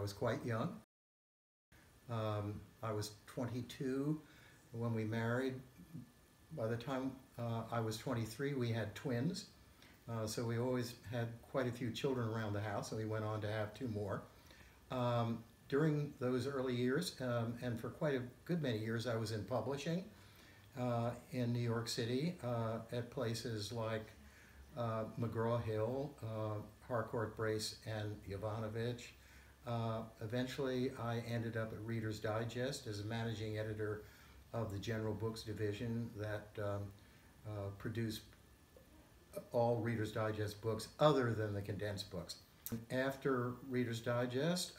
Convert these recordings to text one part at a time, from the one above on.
was quite young. I was 22 when we married. By the time I was 23, we had twins. So we always had quite a few children around the house, and we went on to have two more. During those early years, and for quite a good many years, I was in publishing in New York City at places like McGraw-Hill, Harcourt Brace, and Yovanovitch. Eventually, I ended up at Reader's Digest as a managing editor of the General Books division that produced all Reader's Digest books other than the condensed books. After Reader's Digest,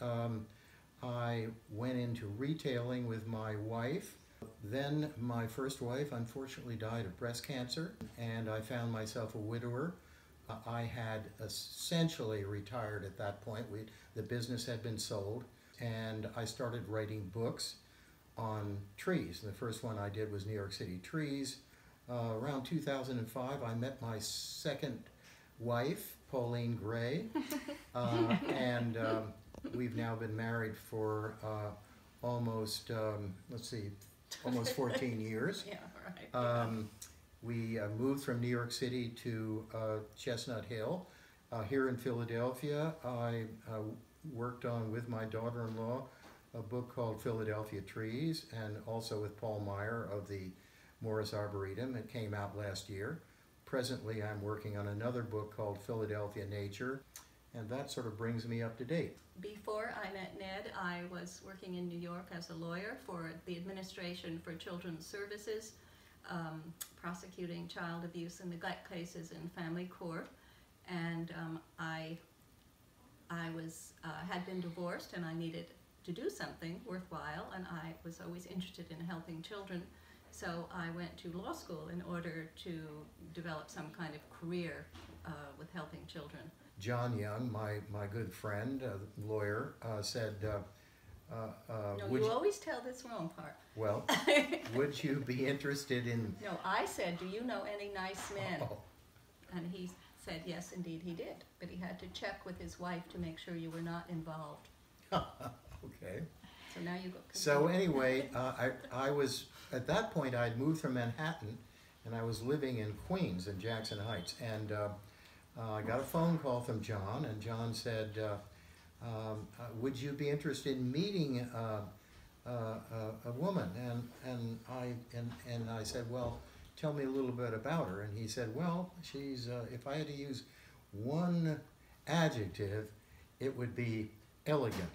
I went into retailing with my wife. Then my first wife unfortunately died of breast cancer, and I found myself a widower. I had essentially retired at that point. The business had been sold, and I started writing books on trees. The first one I did was New York City trees. Around 2005, I met my second wife, Pauline Gray, and we've now been married for almost, almost 14 years. Yeah, right. We moved from New York City to Chestnut Hill. Here in Philadelphia, I worked on, with my daughter-in-law, a book called Philadelphia Trees, and also with Paul Meyer of the Morris Arboretum. It came out last year. Presently, I'm working on another book called Philadelphia Nature, and that sort of brings me up to date. Before I met Ned, I was working in New York as a lawyer for the Administration for Children's Services, prosecuting child abuse and neglect cases in family court. And I had been divorced, and I needed to do something worthwhile, and I was always interested in helping children. So I went to law school in order to develop some kind of career with helping children. John Young, my good friend, lawyer, said, no, you always tell this wrong part. Well, would you be interested in... No, I said, do you know any nice men? Oh. And he said, yes, indeed he did. But he had to check with his wife to make sure you were not involved. Okay. So now you go. So anyway, I was, at that point, I'd moved from Manhattan, and I was living in Queens in Jackson Heights. And I got a phone call from John, and John said, would you be interested in meeting a woman? And I said, well, tell me a little bit about her. And he said, well, she's, if I had to use one adjective, it would be elegant.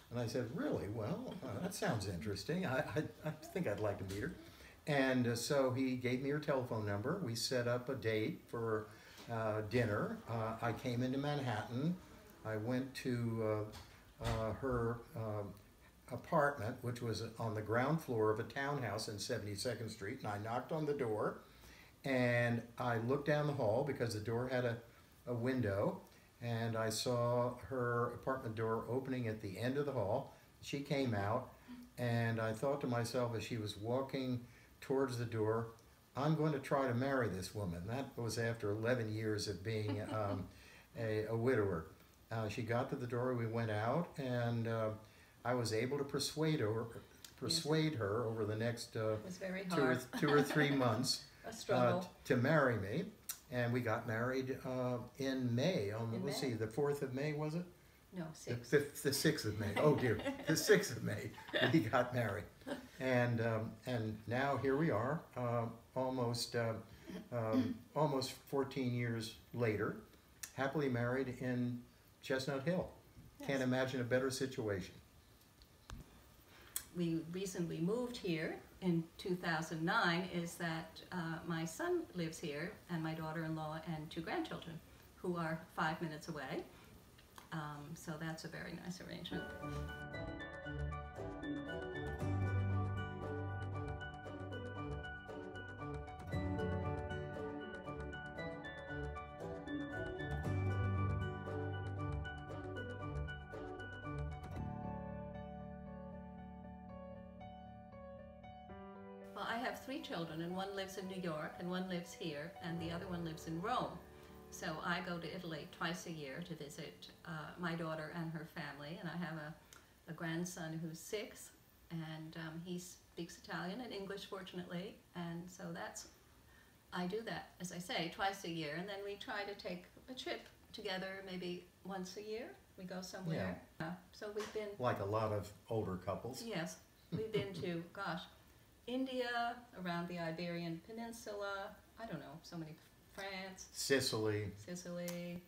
And I said, really? Well, that sounds interesting. I think I'd like to meet her. And so he gave me her telephone number. We set up a date for dinner. I came into Manhattan. I went to her apartment, which was on the ground floor of a townhouse in 72nd Street, and I knocked on the door, and I looked down the hall because the door had a window, and I saw her apartment door opening at the end of the hall. She came out, and I thought to myself as she was walking towards the door, I'm going to try to marry this woman. That was after 11 years of being a widower. She got to the door, we went out, and I was able to persuade her over the next two or three months to marry me. And we got married in May, let's see, the 4th of May, was it? No, 6th. The 6th of May. Oh dear, the 6th of May we got married. And now here we are, almost 14 years later, happily married in Chestnut Hill. Yes. Can't imagine a better situation. The reason we moved here in 2009 is that my son lives here, and my daughter-in-law and 2 grandchildren who are 5 minutes away. So that's a very nice arrangement. Well, I have 3 children, and one lives in New York, and one lives here, and the other one lives in Rome. So I go to Italy twice a year to visit my daughter and her family, and I have a grandson who's 6, and he speaks Italian and English, fortunately, and so I do that, as I say, twice a year, and then we try to take a trip together maybe once a year. We go somewhere. So we've been... Like a lot of older couples. Yes. We've been to, gosh, India, around the Iberian Peninsula, I don't know, so many, France, Sicily, Italy,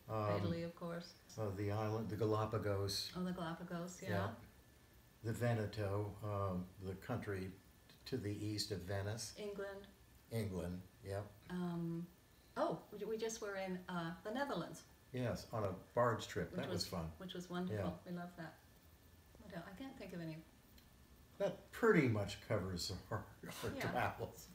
of course. the island, the Galapagos. Oh, the Galapagos, yeah. The Veneto, the country to the east of Venice. England, yep. We just were in the Netherlands. Yes, on a barge trip. That was fun. Which was wonderful. Yeah. We loved that. I can't think of any. That pretty much covers our Yeah. travels.